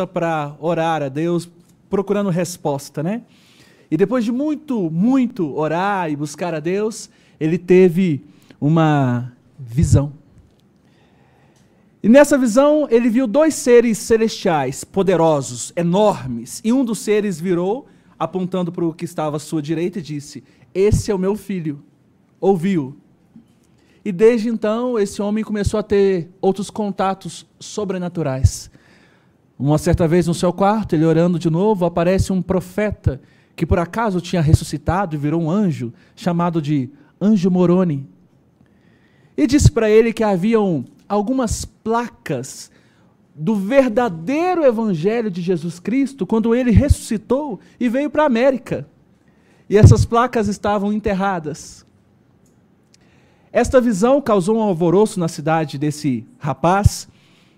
para orar a Deus, procurando resposta, né? E depois de muito orar e buscar a Deus, ele teve uma visão. E nessa visão, ele viu dois seres celestiais, poderosos, enormes, e um dos seres virou, apontando para o que estava à sua direita, e disse: "Esse é o meu filho." Ouviu. E desde então, esse homem começou a ter outros contatos sobrenaturais. Uma certa vez no seu quarto, ele orando de novo, aparece um profeta que por acaso tinha ressuscitado e virou um anjo, chamado de Anjo Moroni. E disse para ele que haviam algumas placas do verdadeiro evangelho de Jesus Cristo, quando ele ressuscitou e veio para a América. E essas placas estavam enterradas. Esta visão causou um alvoroço na cidade desse rapaz,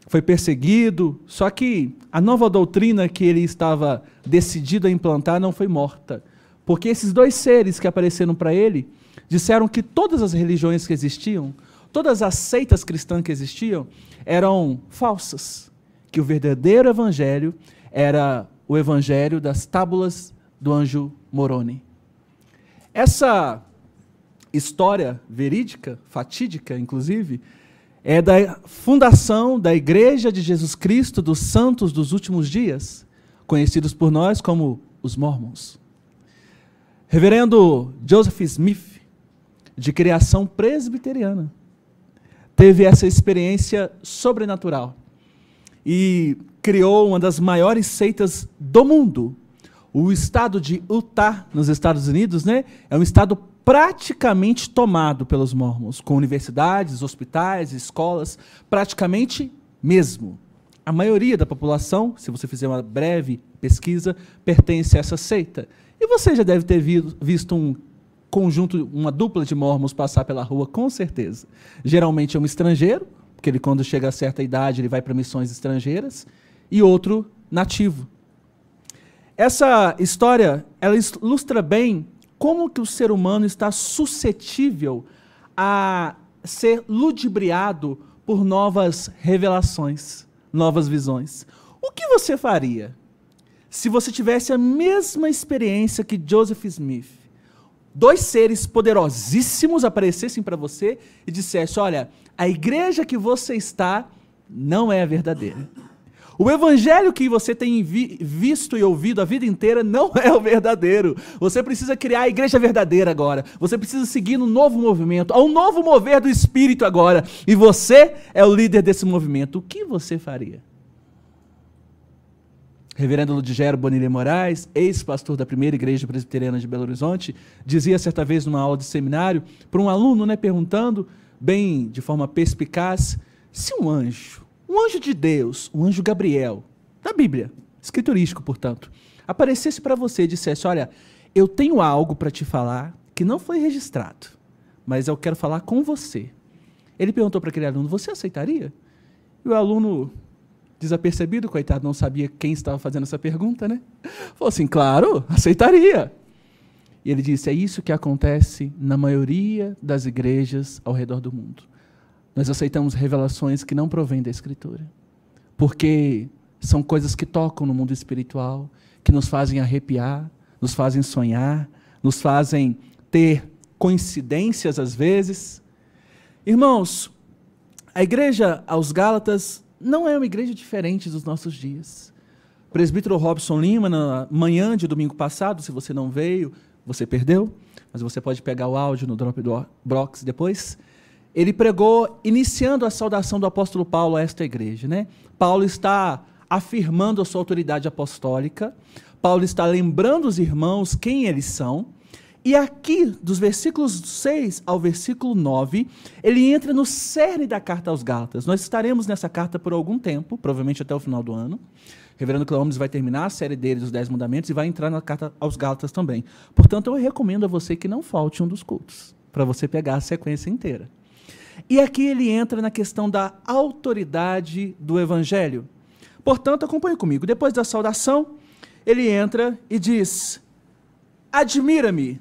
foi perseguido, só que a nova doutrina que ele estava decidido a implantar não foi morta, porque esses dois seres que apareceram para ele, disseram que todas as religiões que existiam, todas as seitas cristãs que existiam, eram falsas, que o verdadeiro evangelho era o evangelho das tábulas do Anjo Moroni. Essa história verídica, fatídica, inclusive, é da fundação da Igreja de Jesus Cristo dos Santos dos Últimos Dias, conhecidos por nós como os Mormons. Reverendo Joseph Smith, de criação presbiteriana, teve essa experiência sobrenatural e criou uma das maiores seitas do mundo. O estado de Utah, nos Estados Unidos, né, é um estado praticamente tomado pelos mormons, com universidades, hospitais, escolas, praticamente mesmo. A maioria da população, se você fizer uma breve pesquisa, pertence a essa seita. E você já deve ter visto um conjunto, uma dupla de mormons passar pela rua, com certeza. Geralmente é um estrangeiro, porque ele, quando chega a certa idade, ele vai para missões estrangeiras, e outro nativo. Essa história, ela ilustra bem como que o ser humano está suscetível a ser ludibriado por novas revelações, novas visões. O que você faria se você tivesse a mesma experiência que Joseph Smith? Dois seres poderosíssimos aparecessem para você e dissessem: olha, a igreja que você está não é a verdadeira. O evangelho que você tem visto e ouvido a vida inteira não é o verdadeiro. Você precisa criar a igreja verdadeira agora. Você precisa seguir num novo movimento. Há um novo mover do Espírito agora. E você é o líder desse movimento. O que você faria? Reverendo Ludgero Bonilha Moraes, ex-pastor da primeira igreja presbiteriana de Belo Horizonte, dizia certa vez numa aula de seminário, para um aluno, né, perguntando, bem de forma perspicaz, se um anjo de Deus, um anjo Gabriel, da Bíblia, escriturístico, portanto, aparecesse para você e dissesse: olha, eu tenho algo para te falar que não foi registrado, mas eu quero falar com você. Ele perguntou para aquele aluno: você aceitaria? E o aluno, desapercebido, coitado, não sabia quem estava fazendo essa pergunta, né? Falou assim: claro, aceitaria. E ele disse: é isso que acontece na maioria das igrejas ao redor do mundo. Nós aceitamos revelações que não provêm da Escritura, porque são coisas que tocam no mundo espiritual, que nos fazem arrepiar, nos fazem sonhar, nos fazem ter coincidências às vezes. Irmãos, a igreja aos Gálatas não é uma igreja diferente dos nossos dias. O presbítero Robson Lima, na manhã de domingo passado, se você não veio, você perdeu, mas você pode pegar o áudio no Dropbox depois. Ele pregou iniciando a saudação do apóstolo Paulo a esta igreja, né? Paulo está afirmando a sua autoridade apostólica, Paulo está lembrando os irmãos quem eles são, e aqui, dos versículos 6 ao versículo 9, ele entra no cerne da carta aos Gálatas. Nós estaremos nessa carta por algum tempo, provavelmente até o final do ano. O reverendo Cleomes vai terminar a série dele dos 10 mandamentos e vai entrar na carta aos Gálatas também. Portanto, eu recomendo a você que não falte um dos cultos, para você pegar a sequência inteira. E aqui ele entra na questão da autoridade do evangelho. Portanto, acompanhe comigo. Depois da saudação, ele entra e diz: admira-me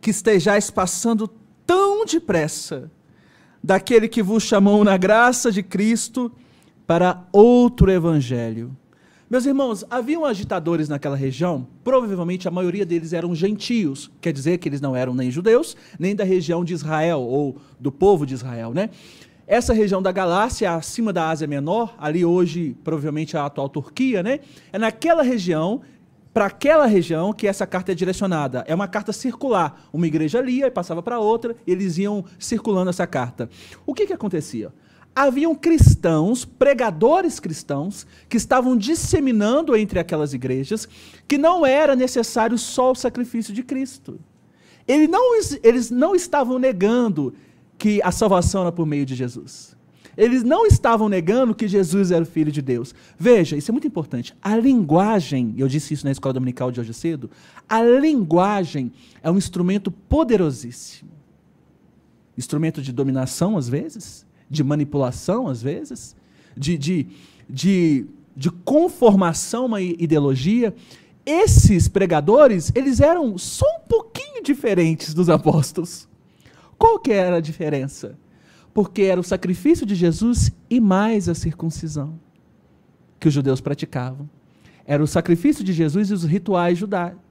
que estejais passando tão depressa daquele que vos chamou na graça de Cristo para outro evangelho. Meus irmãos, haviam agitadores naquela região, provavelmente a maioria deles eram gentios, quer dizer que eles não eram nem judeus, nem da região de Israel, ou do povo de Israel, né? Essa região da Galácia, acima da Ásia Menor, ali hoje, provavelmente a atual Turquia, né? É naquela região, para aquela região que essa carta é direcionada. É uma carta circular. Uma igreja lia e passava para outra, e eles iam circulando essa carta. O que acontecia? Haviam cristãos, pregadores cristãos, que estavam disseminando entre aquelas igrejas que não era necessário só o sacrifício de Cristo. Eles não estavam negando que a salvação era por meio de Jesus. Eles não estavam negando que Jesus era o Filho de Deus. Veja, isso é muito importante. A linguagem, eu disse isso na escola dominical de hoje cedo, a linguagem é um instrumento poderosíssimo. Instrumento de dominação, às vezes, de manipulação, às vezes, de conformação a uma ideologia. Esses pregadores, eles eram só um pouquinho diferentes dos apóstolos. Qual que era a diferença? Porque era o sacrifício de Jesus e mais a circuncisão que os judeus praticavam. Era o sacrifício de Jesus e os rituais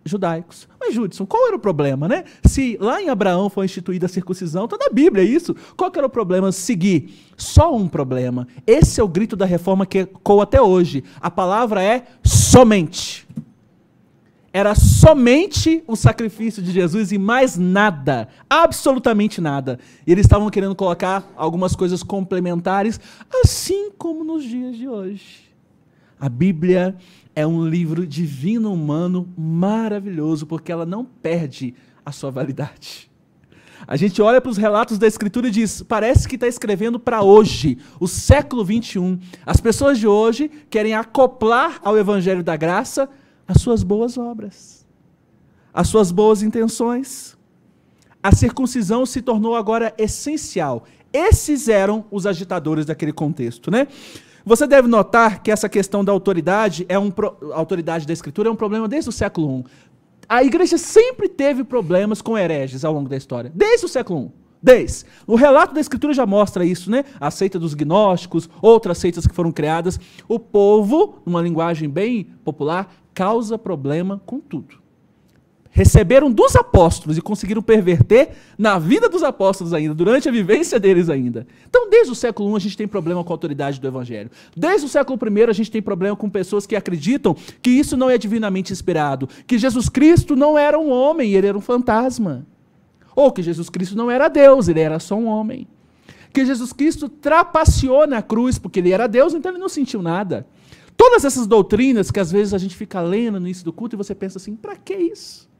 judaicos. Mas, Judson, qual era o problema, né? Se lá em Abraão foi instituída a circuncisão, está na Bíblia isso. Qual que era o problema seguir? Só um problema. Esse é o grito da reforma que ecoa até hoje. A palavra é somente. Era somente o sacrifício de Jesus e mais nada, absolutamente nada. E eles estavam querendo colocar algumas coisas complementares, assim como nos dias de hoje. A Bíblia é um livro divino humano maravilhoso, porque ela não perde a sua validade. A gente olha para os relatos da Escritura e diz, parece que está escrevendo para hoje, o século 21. As pessoas de hoje querem acoplar ao Evangelho da Graça as suas boas obras, as suas boas intenções. A circuncisão se tornou agora essencial. Esses eram os agitadores daquele contexto, né? Você deve notar que essa questão da autoridade, a autoridade da Escritura é um problema desde o século I. A igreja sempre teve problemas com hereges ao longo da história, desde o século I. O relato da Escritura já mostra isso, né? A seita dos gnósticos, outras seitas que foram criadas. O povo, numa linguagem bem popular, causa problema com tudo. Receberam dos apóstolos e conseguiram perverter na vida dos apóstolos ainda, durante a vivência deles ainda. Então, desde o século I a gente tem problema com a autoridade do Evangelho. Desde o século I a gente tem problema com pessoas que acreditam que isso não é divinamente inspirado, que Jesus Cristo não era um homem, ele era um fantasma. Ou que Jesus Cristo não era Deus, ele era só um homem. Que Jesus Cristo trapaceou na cruz, porque ele era Deus, então ele não sentiu nada. Todas essas doutrinas que às vezes a gente fica lendo no início do culto e você pensa assim, para que isso?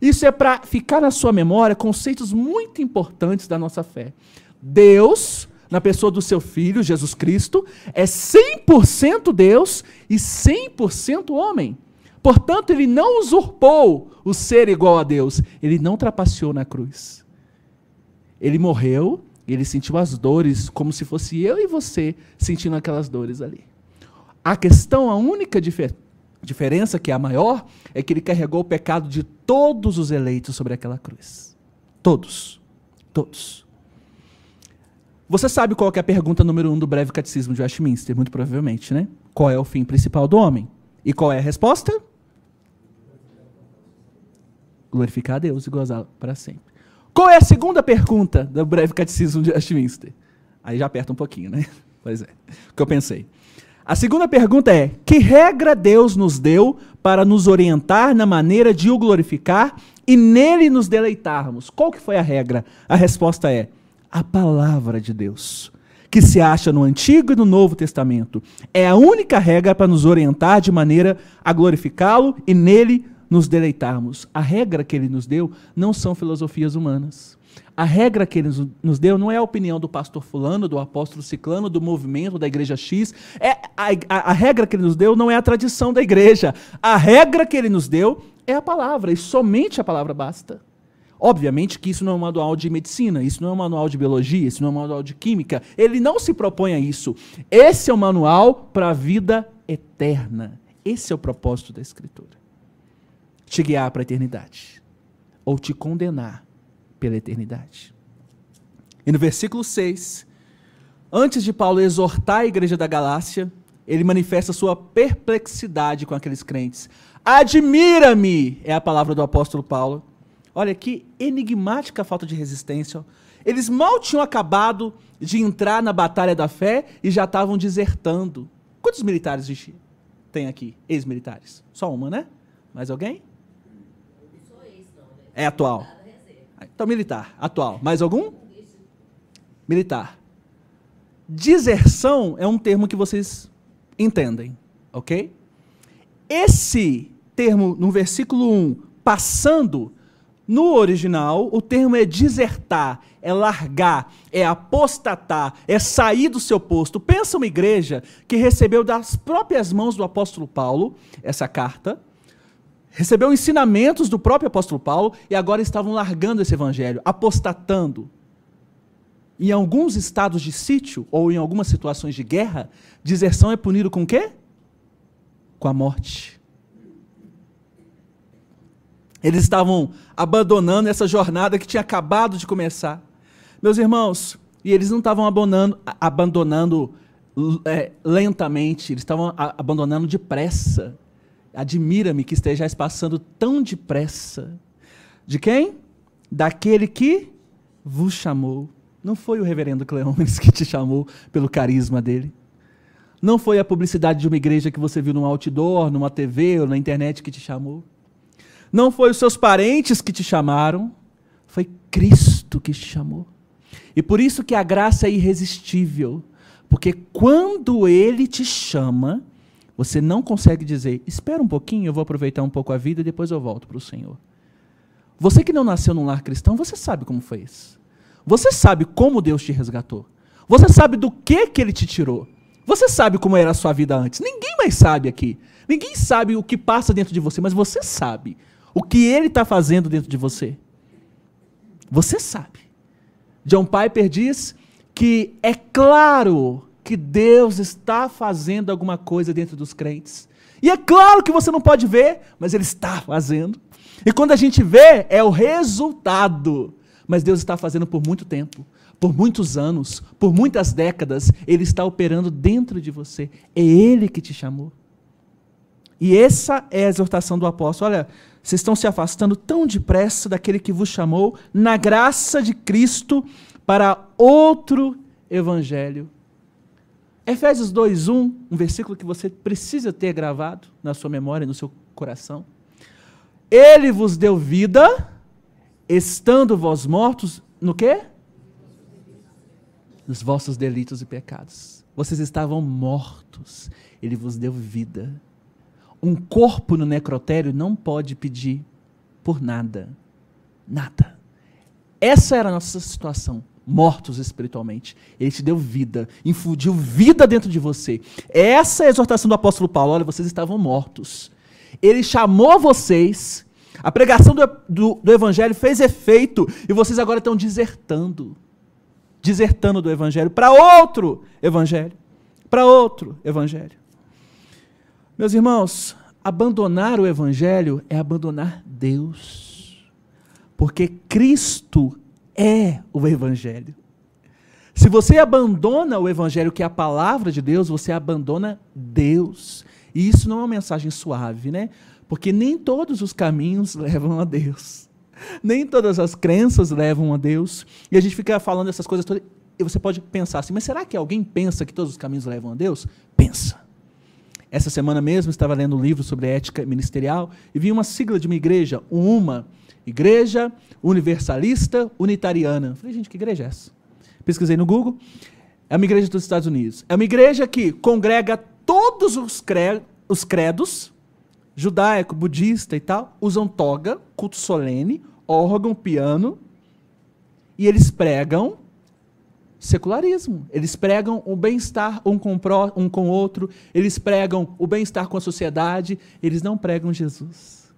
Isso é para ficar na sua memória conceitos muito importantes da nossa fé. Deus, na pessoa do seu Filho, Jesus Cristo, é 100% Deus e 100% homem. Portanto, ele não usurpou o ser igual a Deus. Ele não trapaceou na cruz. Ele morreu e ele sentiu as dores como se fosse eu e você sentindo aquelas dores ali. A questão, a única diferença, que é a maior, é que ele carregou o pecado de todos os eleitos sobre aquela cruz. Todos. Todos. Você sabe qual que é a pergunta número 1 do breve catecismo de Westminster, muito provavelmente, né? Qual é o fim principal do homem? E qual é a resposta? Glorificar a Deus e gozá-lo para sempre. Qual é a segunda pergunta do breve catecismo de Westminster? Aí já aperta um pouquinho, né? Pois é, o que eu pensei. A segunda pergunta é, que regra Deus nos deu para nos orientar na maneira de o glorificar e nele nos deleitarmos? Qual que foi a regra? A resposta é, a palavra de Deus, que se acha no Antigo e no Novo Testamento. É a única regra para nos orientar de maneira a glorificá-lo e nele nos deleitarmos. A regra que ele nos deu não são filosofias humanas. A regra que ele nos deu não é a opinião do pastor fulano, do apóstolo ciclano, do movimento da igreja X. A regra que ele nos deu não é a tradição da igreja. A regra que ele nos deu é a palavra, e somente a palavra basta. Obviamente que isso não é um manual de medicina, isso não é um manual de biologia, isso não é um manual de química. Ele não se propõe a isso. Esse é o manual para a vida eterna. Esse é o propósito da Escritura. Te guiar para a eternidade. Ou te condenar pela eternidade. E no versículo 6, antes de Paulo exortar a igreja da Galácia, ele manifesta sua perplexidade com aqueles crentes. Admira-me, é a palavra do apóstolo Paulo. Olha que enigmática falta de resistência. Eles mal tinham acabado de entrar na batalha da fé e já estavam desertando. Quantos militares tem aqui? Ex-militares? Só uma, né? Mais alguém? É atual. Então, militar, atual. Mais algum? Militar. Deserção é um termo que vocês entendem, ok? Esse termo, no versículo 1, passando, no original, o termo é desertar, é largar, é apostatar, é sair do seu posto. Pensa uma igreja que recebeu das próprias mãos do apóstolo Paulo essa carta, recebeu ensinamentos do próprio apóstolo Paulo e agora estavam largando esse evangelho, apostatando. Em alguns estados de sítio ou em algumas situações de guerra, deserção é punido com o quê? Com a morte. Eles estavam abandonando essa jornada que tinha acabado de começar. Meus irmãos, e eles não estavam abandonando lentamente, eles estavam abandonando depressa. Admira-me que estejais passando tão depressa. De quem? Daquele que vos chamou. Não foi o reverendo Cleomenes que te chamou pelo carisma dele. Não foi a publicidade de uma igreja que você viu num outdoor, numa TV ou na internet que te chamou. Não foi os seus parentes que te chamaram. Foi Cristo que te chamou. E por isso que a graça é irresistível. Porque quando Ele te chama, você não consegue dizer, espera um pouquinho, eu vou aproveitar um pouco a vida e depois eu volto para o Senhor. Você que não nasceu num lar cristão, você sabe como foi isso. Você sabe como Deus te resgatou. Você sabe do que Ele te tirou. Você sabe como era a sua vida antes. Ninguém mais sabe aqui. Ninguém sabe o que passa dentro de você, mas você sabe o que Ele está fazendo dentro de você. Você sabe. John Piper diz que é claro que Deus está fazendo alguma coisa dentro dos crentes. E é claro que você não pode ver, mas Ele está fazendo. E quando a gente vê, é o resultado. Mas Deus está fazendo por muito tempo, por muitos anos, por muitas décadas. Ele está operando dentro de você. É Ele que te chamou. E essa é a exortação do apóstolo. Olha, vocês estão se afastando tão depressa daquele que vos chamou na graça de Cristo para outro evangelho. Efésios 2:1, um versículo que você precisa ter gravado na sua memória, no seu coração. Ele vos deu vida, estando vós mortos, no quê? Nos vossos delitos e pecados. Vocês estavam mortos, Ele vos deu vida. Um corpo no necrotério não pode pedir por nada. Nada. Essa era a nossa situação. Mortos espiritualmente. Ele te deu vida, infundiu vida dentro de você. Essa é a exortação do apóstolo Paulo. Olha, vocês estavam mortos. Ele chamou vocês, a pregação do evangelho fez efeito, e vocês agora estão desertando. Desertando do evangelho para outro evangelho. Para outro evangelho. Meus irmãos, abandonar o evangelho é abandonar Deus. Porque Cristo é o evangelho. Se você abandona o evangelho, que é a palavra de Deus, você abandona Deus. E isso não é uma mensagem suave, né? Porque nem todos os caminhos levam a Deus. Nem todas as crenças levam a Deus. E a gente fica falando essas coisas todas, e você pode pensar assim, mas será que alguém pensa que todos os caminhos levam a Deus? Pensa. Essa semana mesmo estava lendo um livro sobre ética ministerial e vi uma sigla de uma igreja, Igreja Universalista Unitariana. Falei, gente, que igreja é essa? Pesquisei no Google. É uma igreja dos Estados Unidos. É uma igreja que congrega todos os credos, judaico, budista e tal, usam toga, culto solene, órgão, piano, e eles pregam secularismo. Eles pregam o bem-estar um com o outro, eles pregam o bem-estar com a sociedade, eles não pregam Jesus.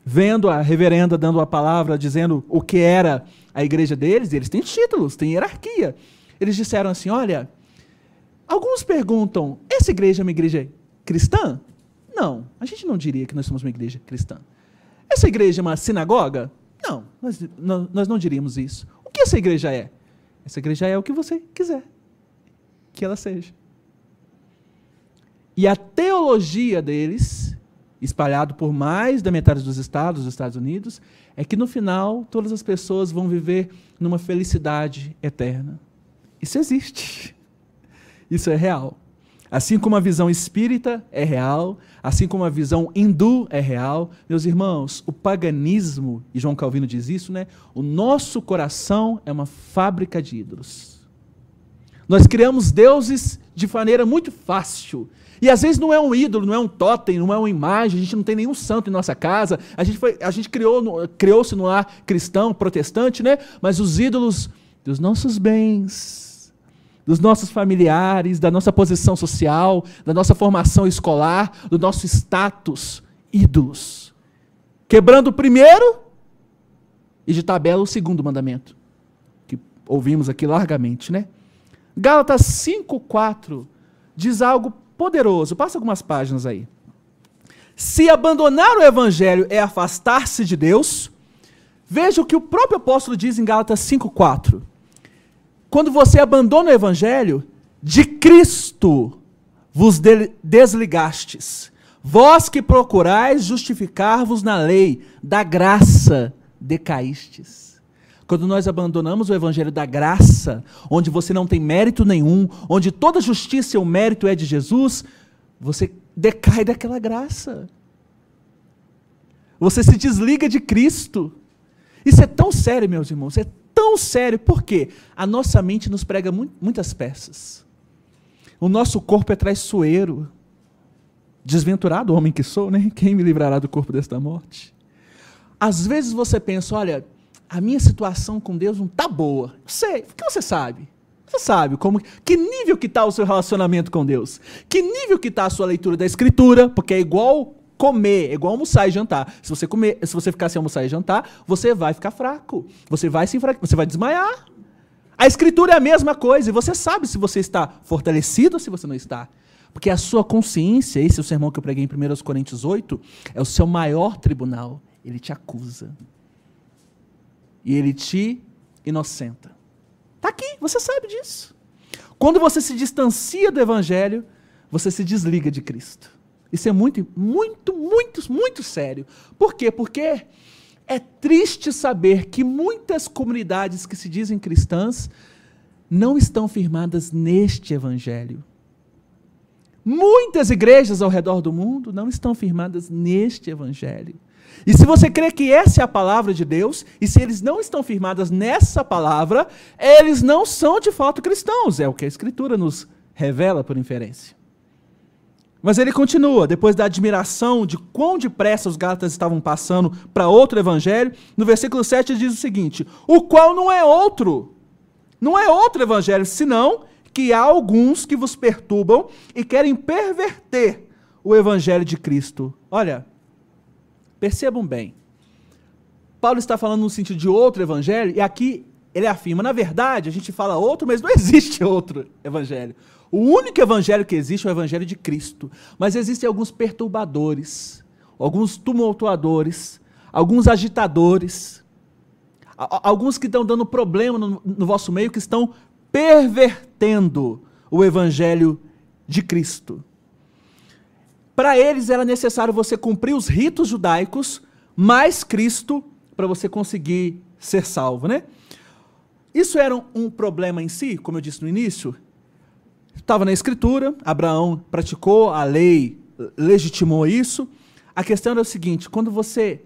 Vendo a reverenda dando a palavra, dizendo o que era a igreja deles, eles têm títulos, têm hierarquia. Eles disseram assim, olha, alguns perguntam, essa igreja é uma igreja cristã? Não, a gente não diria que nós somos uma igreja cristã. Essa igreja é uma sinagoga? Não, nós não diríamos isso. O que essa igreja é? Essa igreja é o que você quiser. que ela seja. E a teologia deles, espalhado por mais da metade dos Estados Unidos, é que no final todas as pessoas vão viver numa felicidade eterna. Isso existe. Isso é real. Assim como a visão espírita é real, assim como a visão hindu é real, meus irmãos, o paganismo, e João Calvino diz isso, né? O nosso coração é uma fábrica de ídolos. Nós criamos deuses de maneira muito fácil. E às vezes não é um ídolo, não é um totem, não é uma imagem, a gente não tem nenhum santo em nossa casa, a gente criou-se no lar cristão, protestante, né? Mas os ídolos dos nossos bens, dos nossos familiares, da nossa posição social, da nossa formação escolar, do nosso status, ídolos. Quebrando o primeiro e de tabela o segundo mandamento, que ouvimos aqui largamente, né? Gálatas 5:4 diz algo poderoso. Passa algumas páginas aí. Se abandonar o evangelho é afastar-se de Deus, veja o que o próprio apóstolo diz em Gálatas 5:4. Quando você abandona o evangelho, de Cristo vos desligastes. Vós que procurais justificar-vos na lei, da graça decaístes. Quando nós abandonamos o evangelho da graça, onde você não tem mérito nenhum, onde toda justiça e o mérito é de Jesus, você decai daquela graça. Você se desliga de Cristo. Isso é tão sério, meus irmãos, é tão sério. Por quê? A nossa mente nos prega muitas peças. O nosso corpo é traiçoeiro. Desventurado homem que sou, né? Quem me livrará do corpo desta morte? Às vezes você pensa, olha, a minha situação com Deus não está boa. Sei, o que você sabe? Você sabe que nível que está o seu relacionamento com Deus? Que nível que está a sua leitura da Escritura? Porque é igual comer, é igual almoçar e jantar. Se você ficar sem almoçar e jantar, você vai ficar fraco. Você vai desmaiar. A Escritura é a mesma coisa, e você sabe se você está fortalecido ou se você não está. Porque a sua consciência, esse é o sermão que eu preguei em 1 Coríntios 8, é o seu maior tribunal. Ele te acusa. E ele te inocenta. Está aqui, você sabe disso. Quando você se distancia do Evangelho, você se desliga de Cristo. Isso é muito, muito, muito, muito sério. Por quê? Porque é triste saber que muitas comunidades que se dizem cristãs não estão firmadas neste Evangelho. Muitas igrejas ao redor do mundo não estão firmadas neste Evangelho. E se você crê que essa é a palavra de Deus, e se eles não estão firmadas nessa palavra, eles não são de fato cristãos. É o que a Escritura nos revela por inferência. Mas ele continua, depois da admiração de quão depressa os gálatas estavam passando para outro evangelho, no versículo 7 ele diz o seguinte: o qual não é outro evangelho, senão que há alguns que vos perturbam e querem perverter o evangelho de Cristo. Olha, percebam bem, Paulo está falando no sentido de outro evangelho, e aqui ele afirma, na verdade, a gente fala outro, mas não existe outro evangelho. O único evangelho que existe é o evangelho de Cristo. Mas existem alguns perturbadores, alguns tumultuadores, alguns agitadores, alguns que estão dando problema no vosso meio, que estão pervertendo o evangelho de Cristo. Para eles era necessário você cumprir os ritos judaicos, mais Cristo, para você conseguir ser salvo, né? Isso era um problema em si, como eu disse no início. Estava na Escritura, Abraão praticou, a lei legitimou isso. A questão era o seguinte: quando você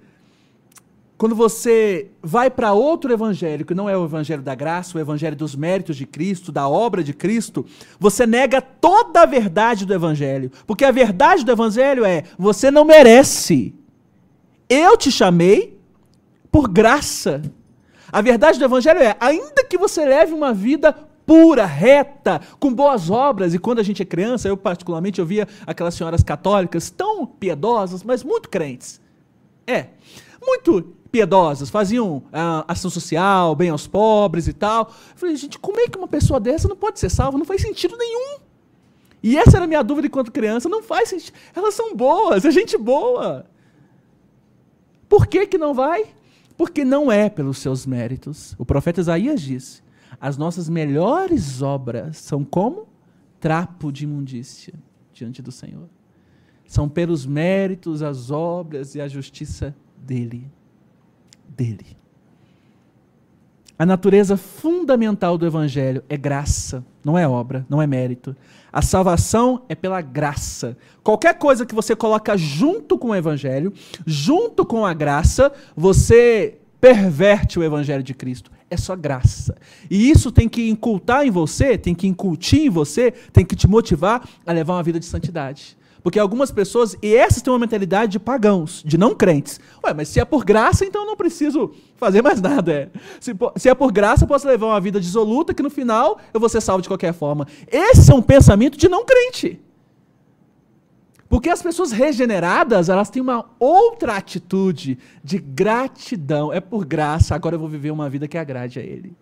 vai para outro evangelho, que não é o evangelho da graça, o evangelho dos méritos de Cristo, da obra de Cristo, você nega toda a verdade do evangelho. Porque a verdade do evangelho é: você não merece. Eu te chamei por graça. A verdade do evangelho é: ainda que você leve uma vida pura, reta, com boas obras, e quando a gente é criança, eu particularmente, eu via aquelas senhoras católicas tão piedosas, mas muito crentes. Muito piedosas, faziam ação social, bem aos pobres e tal. Eu falei, gente, como é que uma pessoa dessa não pode ser salva? Não faz sentido nenhum. E essa era a minha dúvida enquanto criança, não faz sentido. Elas são boas, é gente boa. Por que que não vai? Porque não é pelos seus méritos. O profeta Isaías disse: as nossas melhores obras são como trapo de imundícia diante do Senhor. São pelos méritos, as obras e a justiça dele. A natureza fundamental do Evangelho é graça, não é obra, não é mérito. A salvação é pela graça. Qualquer coisa que você coloca junto com o Evangelho, junto com a graça, você perverte o Evangelho de Cristo. É só graça. E isso tem que incultar em você, tem que incutir em você, tem que te motivar a levar uma vida de santidade. Porque algumas pessoas, e essas têm uma mentalidade de pagãos, de não crentes. Ué, mas se é por graça, então eu não preciso fazer mais nada. Se é por graça, eu posso levar uma vida dissoluta, que no final eu vou ser salvo de qualquer forma. Esse é um pensamento de não crente. Porque as pessoas regeneradas, elas têm uma outra atitude de gratidão. É por graça, agora eu vou viver uma vida que agrade a Ele.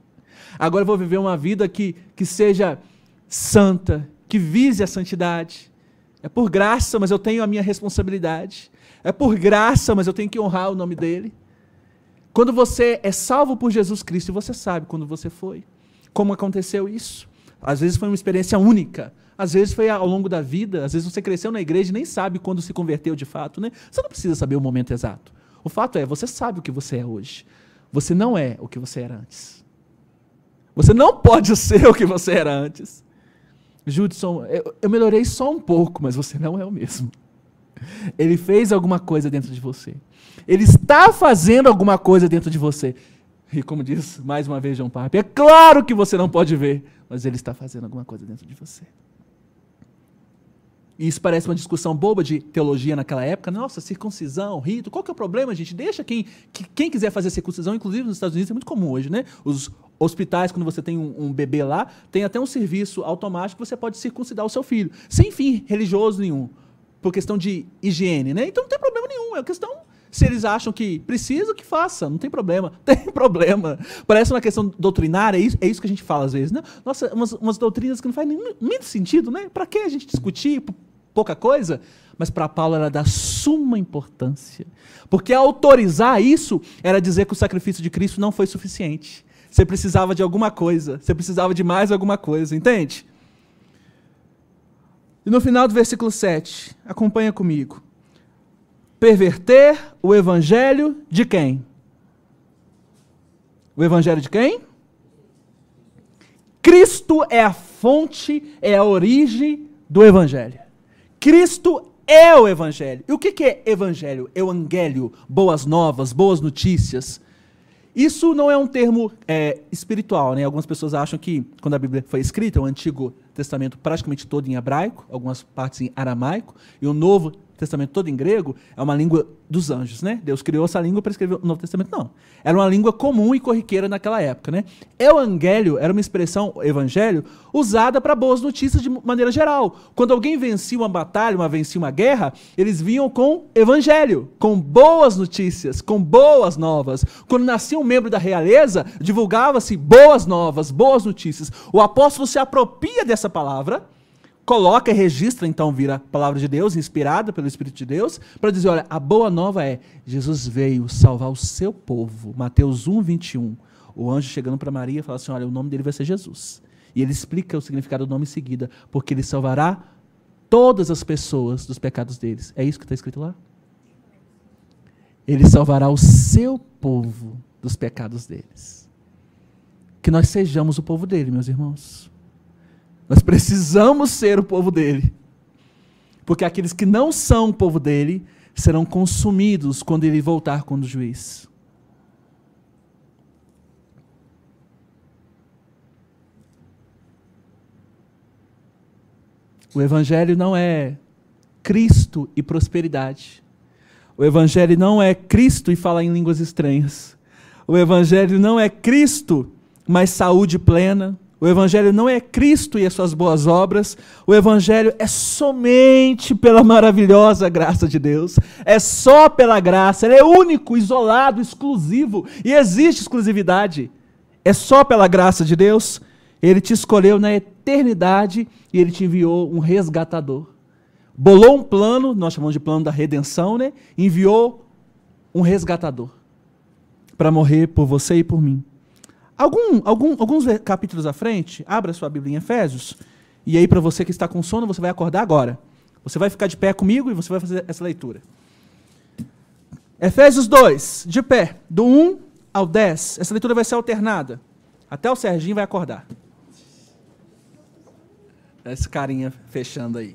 Agora eu vou viver uma vida que seja santa, que vise a santidade. É por graça, mas eu tenho a minha responsabilidade. É por graça, mas eu tenho que honrar o nome dele. Quando você é salvo por Jesus Cristo, você sabe quando você foi, como aconteceu isso. Às vezes foi uma experiência única, às vezes foi ao longo da vida, às vezes você cresceu na igreja e nem sabe quando se converteu de fato, né? Você não precisa saber o momento exato. O fato é, você sabe o que você é hoje. Você não é o que você era antes. Você não pode ser o que você era antes. Judson, eu melhorei só um pouco, mas você não é o mesmo. Ele fez alguma coisa dentro de você. Ele está fazendo alguma coisa dentro de você. E como diz mais uma vez John Piper, é claro que você não pode ver, mas ele está fazendo alguma coisa dentro de você. E isso parece uma discussão boba de teologia naquela época. Nossa, circuncisão, rito, qual que é o problema, gente? Deixa quem quiser fazer circuncisão, inclusive nos Estados Unidos é muito comum hoje, né? Os hospitais, quando você tem um bebê lá, tem até um serviço automático que você pode circuncidar o seu filho, sem fim religioso nenhum, por questão de higiene, né? Então não tem problema nenhum, é uma questão, se eles acham que precisa, que faça, não tem problema, tem problema. Parece uma questão doutrinária, é isso que a gente fala às vezes, né? Nossa, umas doutrinas que não faz nenhum sentido, né? Para que a gente discutir pouca coisa? Mas para Paulo era da suma importância, porque autorizar isso era dizer que o sacrifício de Cristo não foi suficiente. Você precisava de alguma coisa, você precisava de mais alguma coisa, entende? E no final do versículo 7, acompanha comigo. Perverter o evangelho de quem? O evangelho de quem? Cristo é a fonte, é a origem do evangelho. Cristo é o evangelho. E o que é evangelho? Evangélio, boas novas, boas notícias. Isso não é um termo espiritual, né? Algumas pessoas acham que, quando a Bíblia foi escrita, o Antigo Testamento praticamente todo em hebraico, algumas partes em aramaico, e o Novo Testamento todo em grego, é uma língua dos anjos, né? Deus criou essa língua para escrever o Novo Testamento. Não. Era uma língua comum e corriqueira naquela época, né? Evangélio era uma expressão, evangelho, usada para boas notícias de maneira geral. Quando alguém vencia uma batalha, vencia uma guerra, eles vinham com evangelho, com boas notícias, com boas novas. Quando nascia um membro da realeza, divulgava-se boas novas, boas notícias. O apóstolo se apropria dessa palavra, coloca e registra, então vira a palavra de Deus, inspirada pelo Espírito de Deus, para dizer, olha, a boa nova é, Jesus veio salvar o seu povo. Mateus 1, 21. O anjo chegando para Maria fala assim, olha, o nome dele vai ser Jesus. E ele explica o significado do nome em seguida, porque ele salvará todas as pessoas dos pecados deles. É isso que está escrito lá? Ele salvará o seu povo dos pecados deles. Que nós sejamos o povo dele, meus irmãos. Nós precisamos ser o povo dele. Porque aqueles que não são o povo dele serão consumidos quando ele voltar como juiz. O evangelho não é Cristo e prosperidade. O evangelho não é Cristo e falar em línguas estranhas. O evangelho não é Cristo, mas saúde plena. O evangelho não é Cristo e as suas boas obras. O evangelho é somente pela maravilhosa graça de Deus. É só pela graça. Ele é único, isolado, exclusivo. E existe exclusividade. É só pela graça de Deus. Ele te escolheu na eternidade e ele te enviou um resgatador. Bolou um plano, nós chamamos de plano da redenção, né? Enviou um resgatador para morrer por você e por mim. Alguns capítulos à frente, abra sua Bíblia em Efésios. E aí, para você que está com sono, você vai acordar agora. Você vai ficar de pé comigo e você vai fazer essa leitura. Efésios 2, de pé, do 1 ao 10. Essa leitura vai ser alternada. Até o Serginho vai acordar. Esse carinha fechando aí.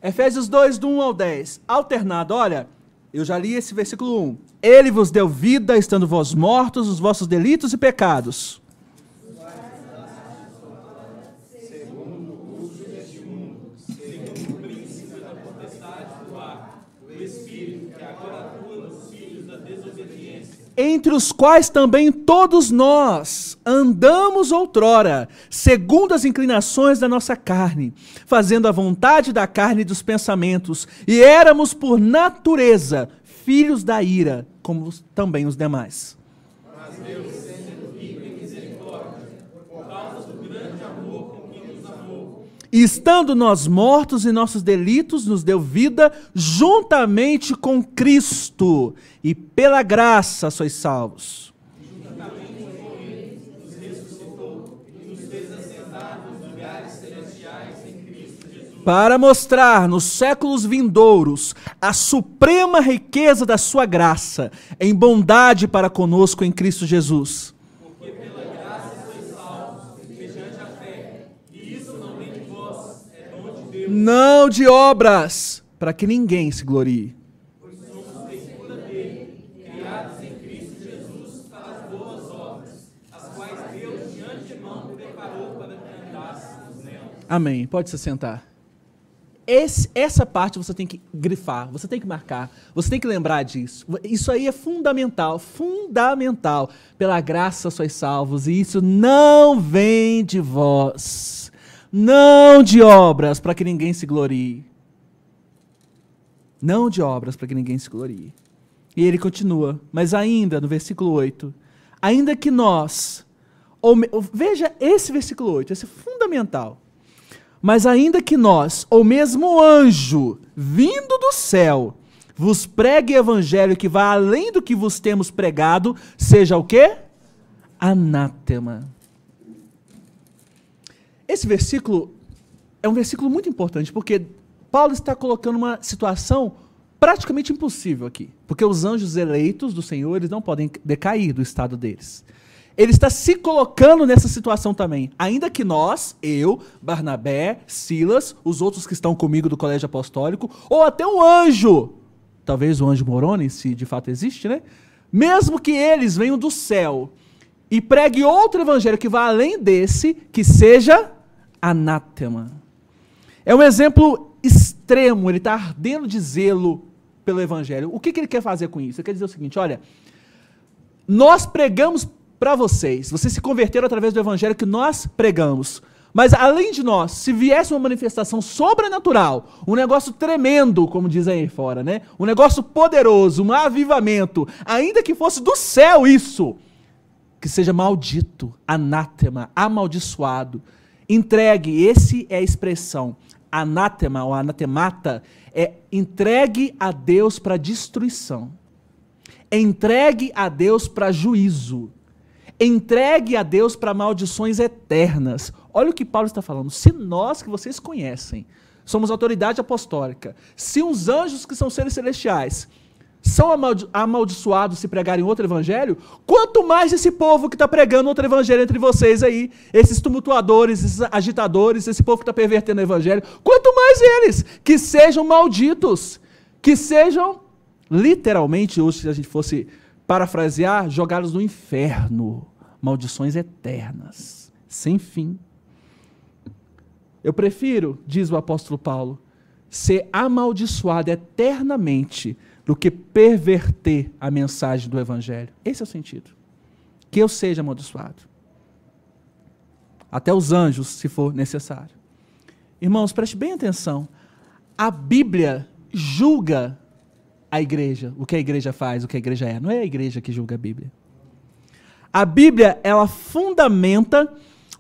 Efésios 2, do 1 ao 10. Alternado, olha, eu já li esse versículo 1. Ele vos deu vida, estando vós mortos, os vossos delitos e pecados. Entre os quais também todos nós andamos outrora, segundo as inclinações da nossa carne, fazendo a vontade da carne e dos pensamentos, e éramos por natureza filhos da ira, como também os demais. Mas Deus, sendo rico em misericórdia, por causa do grande amor com que nos amou, e estando nós mortos em nossos delitos, nos deu vida juntamente com Cristo, e pela graça sois salvos. E juntamente com ele nos ressuscitou e nos fez assentar nos lugares celestiais em Cristo Jesus, para mostrar nos séculos vindouros a suprema riqueza da sua graça, em bondade para conosco em Cristo Jesus. Porque pela graça sois salvos, mediante a fé, e isso não vem de vós, é dom de Deus. Não de obras, para que ninguém se glorie. Amém. Pode se sentar. Essa parte você tem que grifar, você tem que marcar, você tem que lembrar disso. Isso aí é fundamental, fundamental. Pela graça sois salvos, e isso não vem de vós, não de obras, para que ninguém se glorie. Não de obras, para que ninguém se glorie. E ele continua, mas ainda, no versículo 8, ainda que nós, veja esse versículo 8, esse é fundamental. Mas ainda que nós, ou mesmo anjo, vindo do céu, vos pregue evangelho que vá além do que vos temos pregado, seja o quê? Anátema. Esse versículo é um versículo muito importante, porque Paulo está colocando uma situação praticamente impossível aqui, porque os anjos eleitos do Senhor, eles não podem decair do estado deles. Ele está se colocando nessa situação também. Ainda que nós, eu, Barnabé, Silas, os outros que estão comigo do colégio apostólico, ou até um anjo, talvez o anjo Moroni, se de fato existe, né? Mesmo que eles venham do céu e pregue outro evangelho que vá além desse, que seja anátema. É um exemplo extremo, ele está ardendo de zelo pelo evangelho. O que ele quer fazer com isso? Ele quer dizer o seguinte, olha, nós pregamos para vocês se converteram através do evangelho que nós pregamos. Mas além de nós, se viesse uma manifestação sobrenatural, um negócio tremendo, como dizem aí fora, né? Um negócio poderoso, um avivamento, ainda que fosse do céu isso, que seja maldito, anátema, amaldiçoado, entregue, esse é a expressão, anátema ou anatemata, é entregue a Deus para destruição, entregue a Deus para juízo, entregue a Deus para maldições eternas. Olha o que Paulo está falando. Se nós, que vocês conhecem, somos autoridade apostólica, se os anjos que são seres celestiais são amaldiçoados se pregarem outro evangelho, quanto mais esse povo que está pregando outro evangelho entre vocês aí, esses tumultuadores, esses agitadores, esse povo que está pervertendo o evangelho, quanto mais eles, que sejam malditos, que sejam, literalmente, hoje se a gente fosse parafrasear, jogados no inferno, maldições eternas, sem fim. Eu prefiro, diz o apóstolo Paulo, ser amaldiçoado eternamente do que perverter a mensagem do evangelho. Esse é o sentido. Que eu seja amaldiçoado. Até os anjos, se for necessário. Irmãos, preste bem atenção. A Bíblia julga a igreja, o que a igreja faz, o que a igreja é. Não é a igreja que julga a Bíblia. A Bíblia, ela fundamenta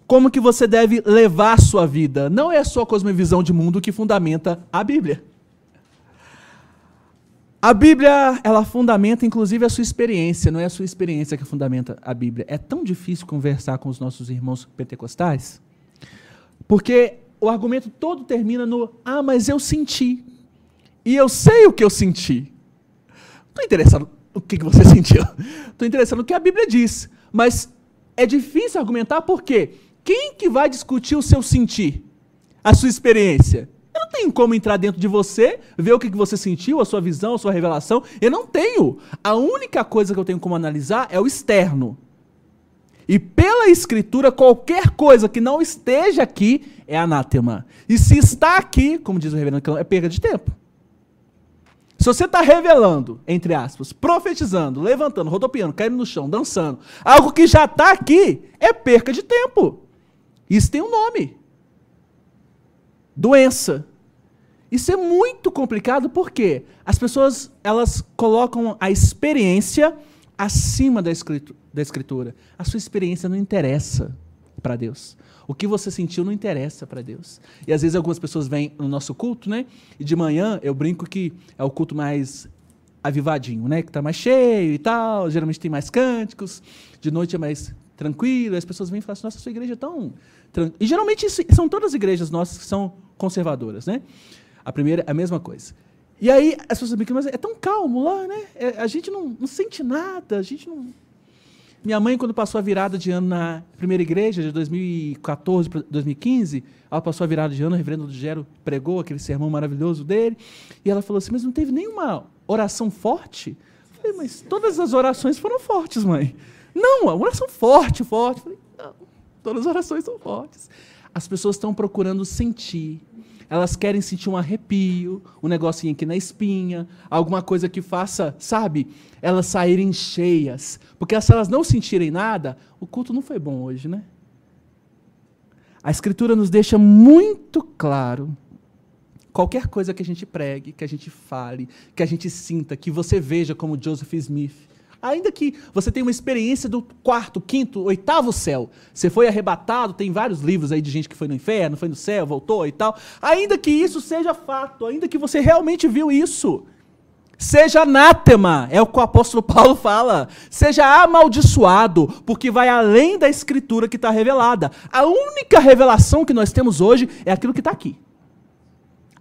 como que você deve levar a sua vida. Não é a sua cosmovisão de mundo que fundamenta a Bíblia. A Bíblia, ela fundamenta inclusive a sua experiência, não é a sua experiência que fundamenta a Bíblia. É tão difícil conversar com os nossos irmãos pentecostais, porque o argumento todo termina no, mas eu senti. E eu sei o que eu senti. Não estou interessado no que você sentiu. Estou interessado no que a Bíblia diz. Mas é difícil argumentar porque quem que vai discutir o seu sentir? A sua experiência? Eu não tenho como entrar dentro de você, ver o que você sentiu, a sua visão, a sua revelação. Eu não tenho. A única coisa que eu tenho como analisar é o externo. E pela Escritura, qualquer coisa que não esteja aqui é anátema. E se está aqui, como diz o reverendo Cão, é perda de tempo. Se você está revelando, entre aspas, profetizando, levantando, rodopiando, caindo no chão, dançando, algo que já está aqui, é perca de tempo. Isso tem um nome. Doença. Isso é muito complicado porque as pessoas, elas colocam a experiência acima da Escritura. A sua experiência não interessa para Deus. O que você sentiu não interessa para Deus. E às vezes algumas pessoas vêm no nosso culto, né? E de manhã eu brinco que é o culto mais avivadinho, né? Que está mais cheio e tal, geralmente tem mais cânticos, de noite é mais tranquilo, e as pessoas vêm e falam assim, nossa, sua igreja é tão... E geralmente são todas as igrejas nossas que são conservadoras, né? A primeira é a mesma coisa. E aí as pessoas brincam, mas é tão calmo lá, né? A gente não sente nada, a gente não... Minha mãe, quando passou a virada de ano na primeira igreja, de 2014 para 2015, ela passou a virada de ano, o reverendo Lugero pregou aquele sermão maravilhoso dele, e ela falou assim, mas não teve nenhuma oração forte? Eu falei, mas todas as orações foram fortes, mãe. Não, a oração forte. Eu falei, não, todas as orações são fortes. As pessoas estão procurando sentir. Elas querem sentir um arrepio, um negocinho aqui na espinha, alguma coisa que faça, sabe, elas saírem cheias. Porque se elas não sentirem nada, o culto não foi bom hoje, né? A Escritura nos deixa muito claro, qualquer coisa que a gente pregue, que a gente fale, que a gente sinta, que você veja como Joseph Smith, ainda que você tenha uma experiência do 4º, 5º, 8º céu, você foi arrebatado, tem vários livros aí de gente que foi no inferno, foi no céu, voltou e tal, ainda que isso seja fato, ainda que você realmente viu isso, seja anátema, é o que o apóstolo Paulo fala, seja amaldiçoado, porque vai além da Escritura que está revelada. A única revelação que nós temos hoje é aquilo que está aqui.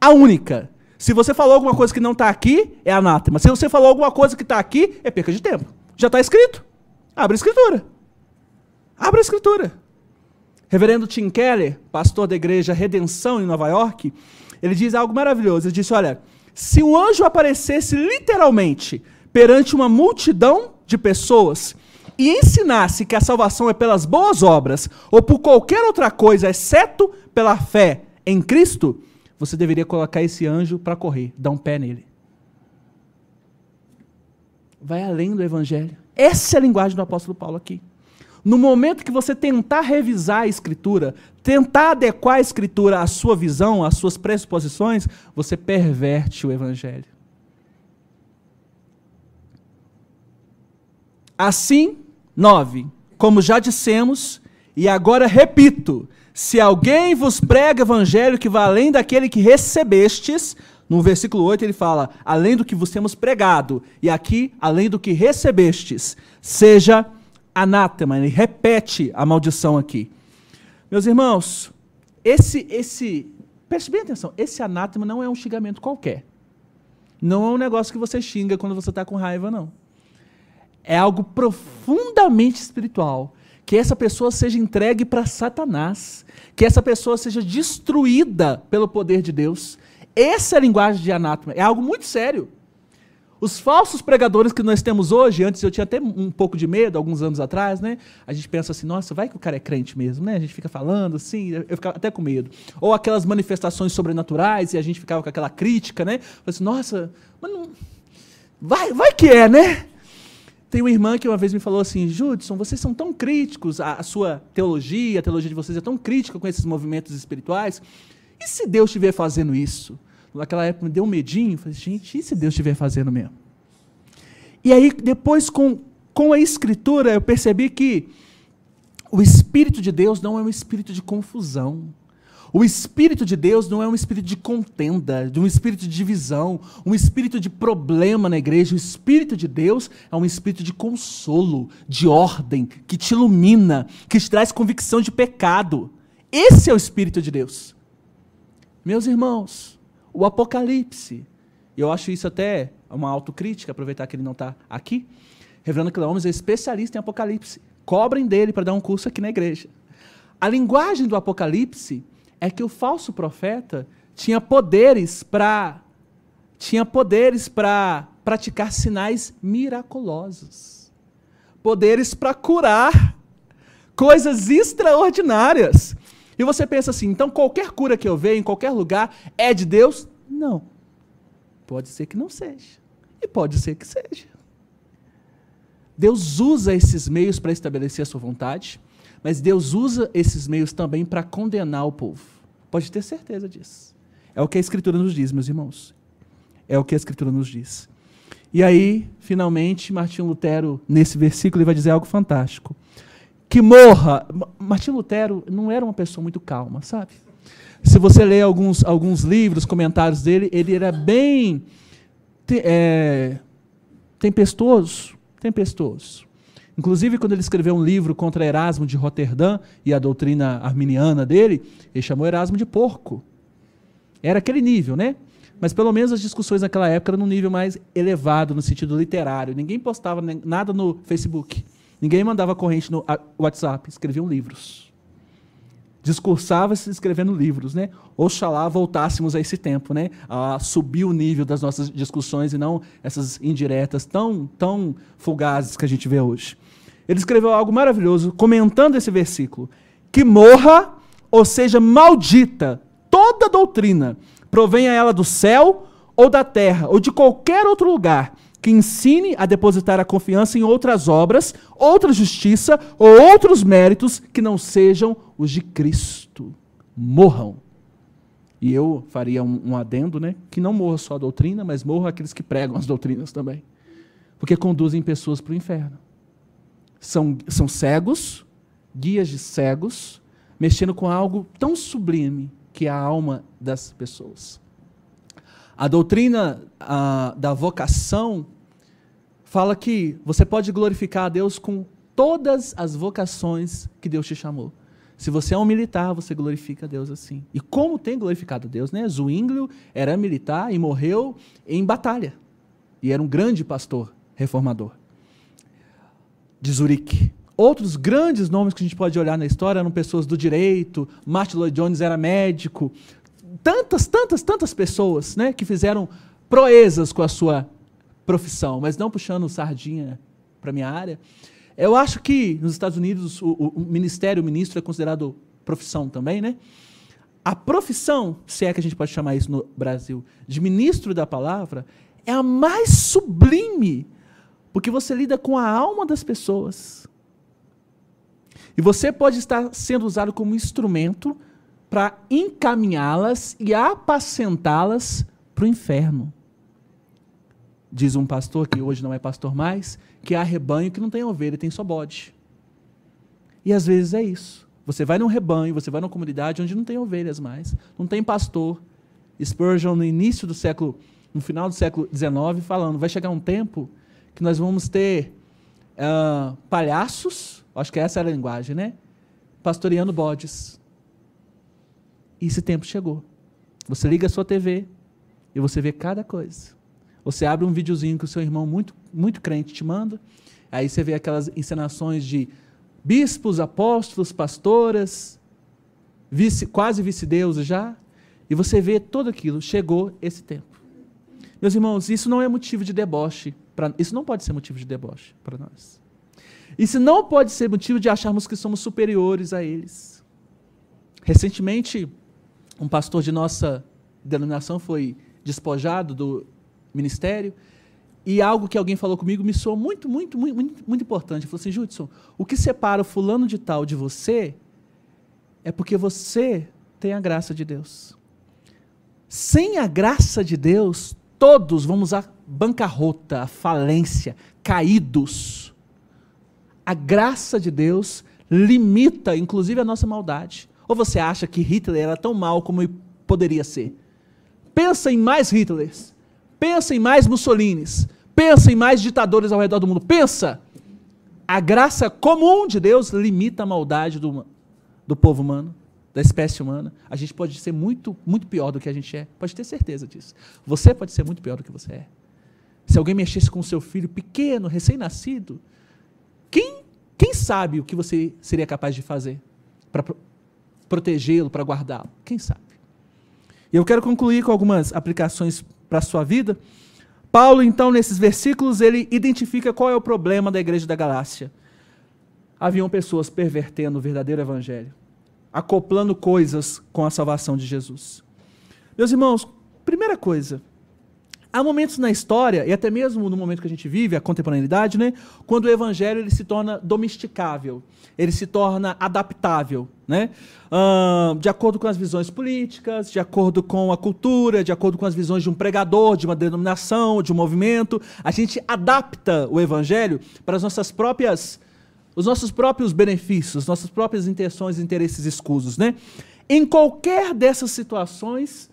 A única. Se você falou alguma coisa que não está aqui, é anátema. Se você falou alguma coisa que está aqui, é perca de tempo. Já está escrito. Abre a Escritura. Abre a Escritura. Reverendo Tim Keller, pastor da igreja Redenção em Nova York, ele diz algo maravilhoso. Ele disse, olha, se um anjo aparecesse literalmente perante uma multidão de pessoas e ensinasse que a salvação é pelas boas obras ou por qualquer outra coisa, exceto pela fé em Cristo, você deveria colocar esse anjo para correr, dar um pé nele. Vai além do Evangelho. Essa é a linguagem do apóstolo Paulo aqui. No momento que você tentar revisar a Escritura, tentar adequar a Escritura à sua visão, às suas pressuposições, você perverte o Evangelho. Assim, 9, como já dissemos, e agora repito, se alguém vos prega evangelho que vai além daquele que recebestes, no versículo 8 ele fala, além do que vos temos pregado, e aqui, além do que recebestes, seja anátema. Ele repete a maldição aqui. Meus irmãos, preste bem atenção, esse anátema não é um xingamento qualquer. Não é um negócio que você xinga quando você está com raiva, não. É algo profundamente espiritual. Que essa pessoa seja entregue para Satanás, que essa pessoa seja destruída pelo poder de Deus. Essa é a linguagem de anátema, é algo muito sério. Os falsos pregadores que nós temos hoje, antes eu tinha até um pouco de medo, alguns anos atrás, né? A gente pensa assim, nossa, vai que o cara é crente mesmo, né? A gente fica falando assim, eu ficava até com medo. Ou aquelas manifestações sobrenaturais e a gente ficava com aquela crítica, né? Falei assim, nossa, mas não... vai que é, né? Tem uma irmã que uma vez me falou assim, Judson, vocês são tão críticos, a sua teologia, a teologia de vocês é tão crítica com esses movimentos espirituais, e se Deus estiver fazendo isso? Naquela época me deu um medinho, falei, gente, e se Deus estiver fazendo mesmo? E aí depois com a Escritura eu percebi que o Espírito de Deus não é um espírito de confusão. O Espírito de Deus não é um espírito de contenda, de um espírito de divisão, um espírito de problema na igreja. O Espírito de Deus é um espírito de consolo, de ordem, que te ilumina, que te traz convicção de pecado. Esse é o Espírito de Deus. Meus irmãos, o Apocalipse, eu acho isso até uma autocrítica, aproveitar que ele não está aqui, Reverendo Cleomes é especialista em Apocalipse. Cobrem dele para dar um curso aqui na igreja. A linguagem do Apocalipse é que o falso profeta tinha poderes para praticar sinais miraculosos. Poderes para curar coisas extraordinárias. E você pensa assim, então qualquer cura que eu vejo em qualquer lugar é de Deus? Não. Pode ser que não seja. E pode ser que seja. Deus usa esses meios para estabelecer a sua vontade, mas Deus usa esses meios também para condenar o povo. Pode ter certeza disso. É o que a Escritura nos diz, meus irmãos. É o que a Escritura nos diz. E aí, finalmente, Martinho Lutero, nesse versículo, ele vai dizer algo fantástico. Que morra. Martinho Lutero não era uma pessoa muito calma, sabe? Se você ler alguns livros, comentários dele, ele era bem tempestuoso. Inclusive, quando ele escreveu um livro contra Erasmo de Roterdã e a doutrina arminiana dele, ele chamou Erasmo de porco. Era aquele nível, né? Mas pelo menos as discussões naquela época eram num nível mais elevado, no sentido literário. Ninguém postava nada no Facebook. Ninguém mandava corrente no WhatsApp. Escreviam livros. Discursava-se escrevendo livros, né? Oxalá voltássemos a esse tempo, né? A subir o nível das nossas discussões e não essas indiretas tão fugazes que a gente vê hoje. Ele escreveu algo maravilhoso, comentando esse versículo. Que morra, ou seja, maldita, toda doutrina, provenha ela do céu ou da terra, ou de qualquer outro lugar, que ensine a depositar a confiança em outras obras, outra justiça ou outros méritos que não sejam os de Cristo. Morram. E eu faria um adendo, né? Que não morra só a doutrina, mas morram aqueles que pregam as doutrinas também. Porque conduzem pessoas para o inferno. São cegos, guias de cegos, mexendo com algo tão sublime que é a alma das pessoas. A doutrina da vocação fala que você pode glorificar a Deus com todas as vocações que Deus te chamou. Se você é um militar, você glorifica a Deus assim. E como tem glorificado a Deus, né? Zwinglio era militar e morreu em batalha. E era um grande pastor reformador de Zurique. Outros grandes nomes que a gente pode olhar na história eram pessoas do direito. Martin Lloyd-Jones era médico. Tantas pessoas, né, que fizeram proezas com a sua profissão, mas não puxando sardinha para a minha área. Eu acho que nos Estados Unidos o ministro é considerado profissão também, né? A profissão, se é que a gente pode chamar isso no Brasil, de ministro da palavra, é a mais sublime, porque você lida com a alma das pessoas. E você pode estar sendo usado como instrumento para encaminhá-las e apacentá-las para o inferno. Diz um pastor, que hoje não é pastor mais, que há rebanho que não tem ovelha, tem só bode. E às vezes é isso. Você vai num rebanho, você vai numa comunidade onde não tem ovelhas mais, não tem pastor. Spurgeon, no final do século XIX, falando, vai chegar um tempo que nós vamos ter palhaços, acho que essa era a linguagem, né? Pastoreando bodes. E esse tempo chegou. Você liga a sua TV e você vê cada coisa. Você abre um videozinho que o seu irmão muito crente te manda, aí você vê aquelas encenações de bispos, apóstolos, pastoras, quase vice-deuses já, e você vê tudo aquilo. Chegou esse tempo. Meus irmãos, isso não é motivo de deboche. Isso não pode ser motivo de deboche para nós. Isso não pode ser motivo de acharmos que somos superiores a eles. Recentemente, um pastor de nossa denominação foi despojado do ministério, e algo que alguém falou comigo me soou muito importante. Ele falou assim, Judson, o que separa o fulano de tal de você é porque você tem a graça de Deus. Sem a graça de Deus, todos vamos à bancarrota, à falência, caídos. A graça de Deus limita, inclusive, a nossa maldade. Ou você acha que Hitler era tão mal como ele poderia ser? Pensa em mais Hitlers. Pensa em mais Mussolinis. Pensa em mais ditadores ao redor do mundo. Pensa. A graça comum de Deus limita a maldade do povo humano. da espécie humana, a gente pode ser muito, muito pior do que a gente é. Pode ter certeza disso. Você pode ser muito pior do que você é. Se alguém mexesse com o seu filho pequeno, recém-nascido, quem sabe o que você seria capaz de fazer para protegê-lo, para guardá-lo? Quem sabe? E eu quero concluir com algumas aplicações para a sua vida. Paulo, então, nesses versículos, ele identifica qual é o problema da igreja da Galácia. Haviam pessoas pervertendo o verdadeiro evangelho, acoplando coisas com a salvação de Jesus. Meus irmãos, primeira coisa, há momentos na história, e até mesmo no momento que a gente vive, a contemporaneidade, né, quando o evangelho ele se torna domesticável, ele se torna adaptável, né, de acordo com as visões políticas, de acordo com a cultura, de acordo com as visões de um pregador, de uma denominação, de um movimento. A gente adapta o evangelho para os nossos próprios benefícios, nossas próprias intenções e interesses escusos, né? Em qualquer dessas situações,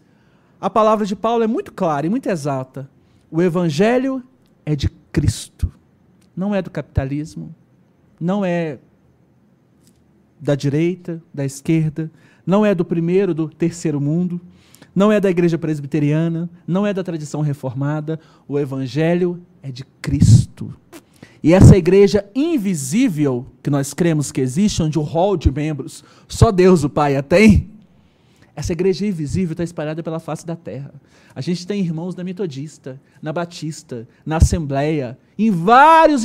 a palavra de Paulo é muito clara e muito exata. O evangelho é de Cristo, não é do capitalismo, não é da direita, da esquerda, não é do primeiro, do terceiro mundo, não é da igreja presbiteriana, não é da tradição reformada. O evangelho é de Cristo. E essa igreja invisível, que nós cremos que existe, onde o hall de membros só Deus o Pai a tem, essa igreja invisível está espalhada pela face da terra. A gente tem irmãos na Metodista, na Batista, na Assembleia, em vários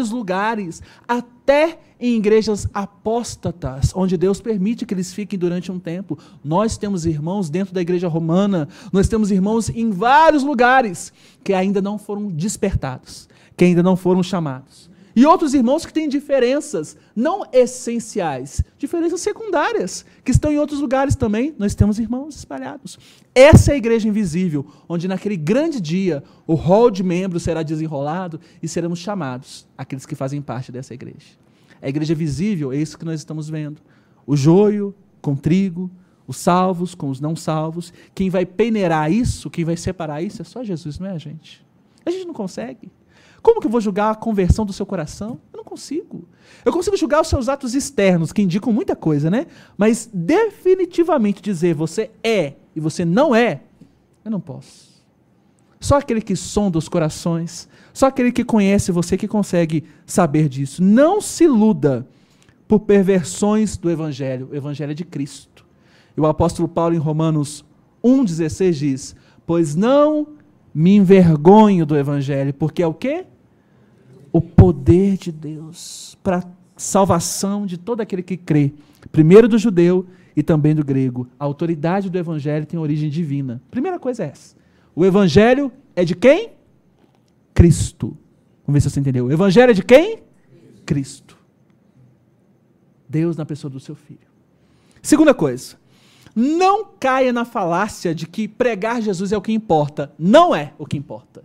lugares, até em igrejas apóstatas, onde Deus permite que eles fiquem durante um tempo. Nós temos irmãos dentro da igreja romana, nós temos irmãos em vários lugares que ainda não foram despertados, que ainda não foram chamados. E outros irmãos que têm diferenças não essenciais, diferenças secundárias, que estão em outros lugares também. Nós temos irmãos espalhados. Essa é a igreja invisível, onde naquele grande dia o rol de membros será desenrolado e seremos chamados, aqueles que fazem parte dessa igreja. A igreja visível é isso que nós estamos vendo. O joio com trigo, os salvos com os não salvos. Quem vai peneirar isso, quem vai separar isso é só Jesus, não é a gente? A gente não consegue. Como que eu vou julgar a conversão do seu coração? Eu não consigo. Eu consigo julgar os seus atos externos, que indicam muita coisa, né? Mas definitivamente dizer você é e você não é, eu não posso. Só aquele que sonda os corações, só aquele que conhece você que consegue saber disso. Não se iluda por perversões do Evangelho. O Evangelho é de Cristo. E o apóstolo Paulo, em Romanos 1,16, diz: pois não me envergonho do Evangelho, porque é o quê? O poder de Deus para a salvação de todo aquele que crê, primeiro do judeu e também do grego. A autoridade do Evangelho tem origem divina. Primeira coisa é essa. O Evangelho é de quem? Cristo. Vamos ver se você entendeu. O Evangelho é de quem? Cristo. Deus na pessoa do seu Filho. Segunda coisa. Não caia na falácia de que pregar Jesus é o que importa. Não é o que importa.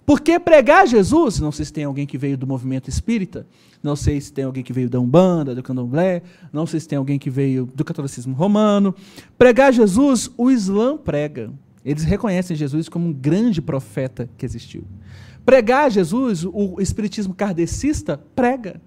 Porque pregar Jesus, não sei se tem alguém que veio do movimento espírita, não sei se tem alguém que veio da Umbanda, do Candomblé, não sei se tem alguém que veio do catolicismo romano. Pregar Jesus, o Islã prega. Eles reconhecem Jesus como um grande profeta que existiu. Pregar Jesus, o espiritismo kardecista prega.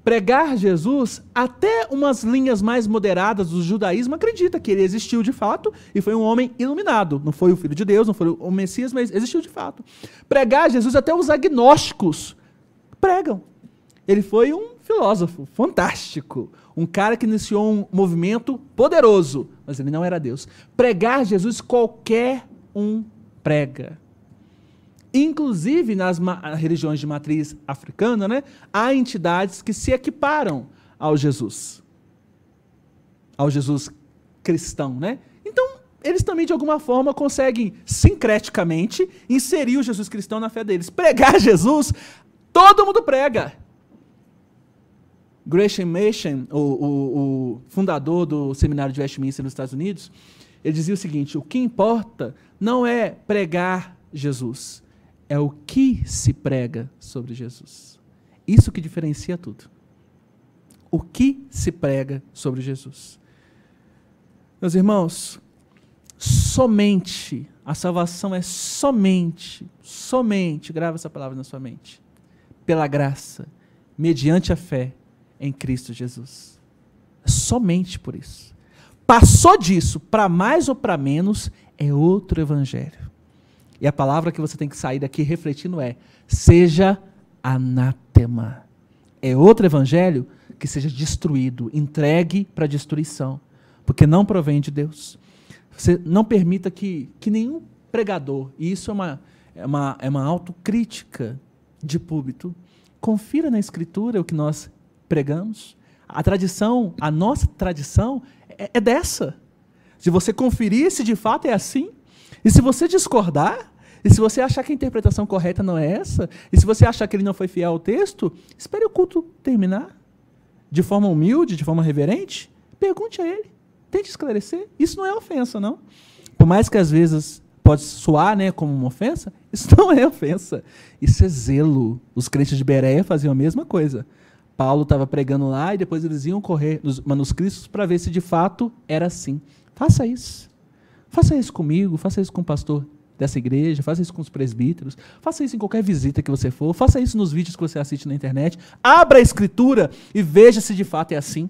Pregar Jesus, até umas linhas mais moderadas do judaísmo acredita que ele existiu de fato e foi um homem iluminado. Não foi o Filho de Deus, não foi o Messias, mas existiu de fato. Pregar Jesus, até os agnósticos pregam. Ele foi um filósofo fantástico, um cara que iniciou um movimento poderoso, mas ele não era Deus. Pregar Jesus, qualquer um prega. Inclusive, nas religiões de matriz africana, né, há entidades que se equiparam ao Jesus cristão. Né? Então, eles também, de alguma forma, conseguem, sincreticamente, inserir o Jesus cristão na fé deles. Pregar Jesus, todo mundo prega. Gresham Machen, o fundador do seminário de Westminster nos Estados Unidos, ele dizia o seguinte: o que importa não é pregar Jesus, é o que se prega sobre Jesus. Isso que diferencia tudo. O que se prega sobre Jesus. Meus irmãos, somente, a salvação é somente, grava essa palavra na sua mente, pela graça, mediante a fé, em Cristo Jesus. Somente por isso. Passou disso para mais ou para menos é outro evangelho. E a palavra que você tem que sair daqui refletindo é: seja anátema. É outro evangelho que seja destruído, entregue para destruição, porque não provém de Deus. Você não permita que nenhum pregador, e isso é uma autocrítica de púlpito, confira na Escritura o que nós pregamos. A tradição, a nossa tradição é dessa. Se você conferir se de fato é assim, e se você discordar, e se você achar que a interpretação correta não é essa, e se você achar que ele não foi fiel ao texto, espere o culto terminar, de forma humilde, de forma reverente, pergunte a ele, tente esclarecer. Isso não é ofensa, não. Por mais que às vezes pode soar, né, como uma ofensa, isso não é ofensa. Isso é zelo. Os crentes de Bereia faziam a mesma coisa. Paulo estava pregando lá e depois eles iam correr nos manuscritos para ver se de fato era assim. Faça isso. Faça isso comigo, faça isso com o pastor dessa igreja, faça isso com os presbíteros, faça isso em qualquer visita que você for, faça isso nos vídeos que você assiste na internet. Abra a Escritura e veja se de fato é assim.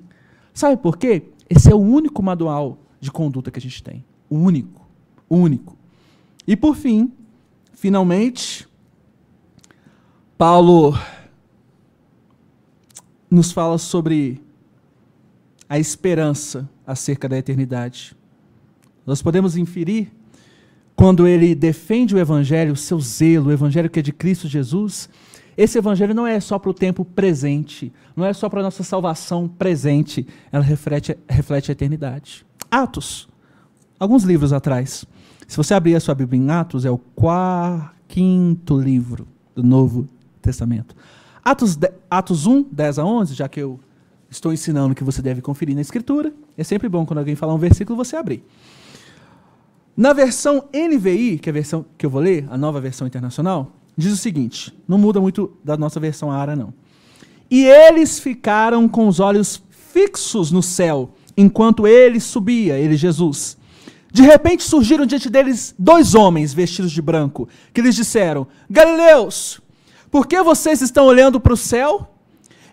Sabe por quê? Esse é o único manual de conduta que a gente tem. O único. O único. E por fim, finalmente, Paulo nos fala sobre a esperança acerca da eternidade. Nós podemos inferir, quando ele defende o Evangelho, o seu zelo, o Evangelho que é de Cristo Jesus, esse Evangelho não é só para o tempo presente, não é só para a nossa salvação presente, ela reflete a eternidade. Atos, alguns livros atrás, se você abrir a sua Bíblia em Atos, é o quinto livro do Novo Testamento. Atos 1, 10 a 11, já que eu estou ensinando que você deve conferir na Escritura, é sempre bom quando alguém falar um versículo você abrir. Na versão NVI, que é a versão que eu vou ler, a nova versão internacional, diz o seguinte, não muda muito da nossa versão ARA, não. E eles ficaram com os olhos fixos no céu, enquanto ele subia, ele Jesus. De repente surgiram diante deles 2 homens vestidos de branco, que lhes disseram: Galileus, por que vocês estão olhando para o céu?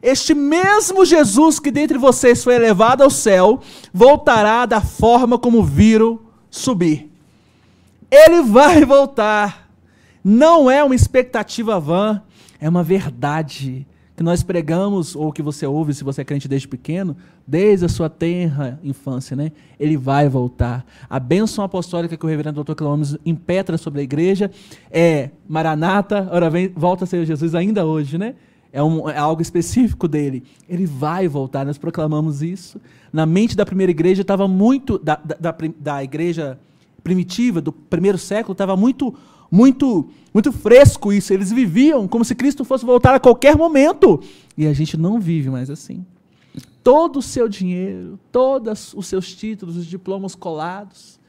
Este mesmo Jesus que dentre vocês foi elevado ao céu, voltará da forma como viram subir. Ele vai voltar. Não é uma expectativa vã, é uma verdade que nós pregamos, ou que você ouve, se você é crente desde pequeno, desde a sua tenra infância, né? Ele vai voltar. A bênção apostólica que o reverendo Dr. Cleomes impetra sobre a igreja é Maranata, ora vem, volta a ser Jesus ainda hoje, né? É algo específico dele. Ele vai voltar, nós proclamamos isso. Na mente da primeira igreja estava muito, da igreja primitiva, do primeiro século, estava muito fresco isso. Eles viviam como se Cristo fosse voltar a qualquer momento. E a gente não vive mais assim. Todo o seu dinheiro, todos os seus títulos, os diplomas colados,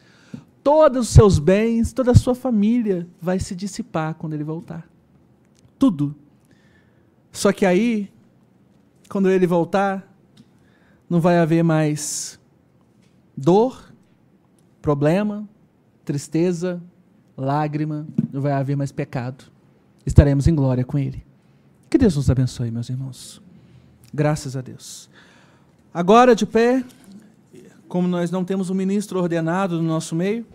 todos os seus bens, toda a sua família vai se dissipar quando ele voltar. Tudo. Só que aí, quando ele voltar, não vai haver mais dor, problema, tristeza, lágrima, não vai haver mais pecado. Estaremos em glória com ele. Que Deus nos abençoe, meus irmãos. Graças a Deus. Agora, de pé, como nós não temos um ministro ordenado no nosso meio,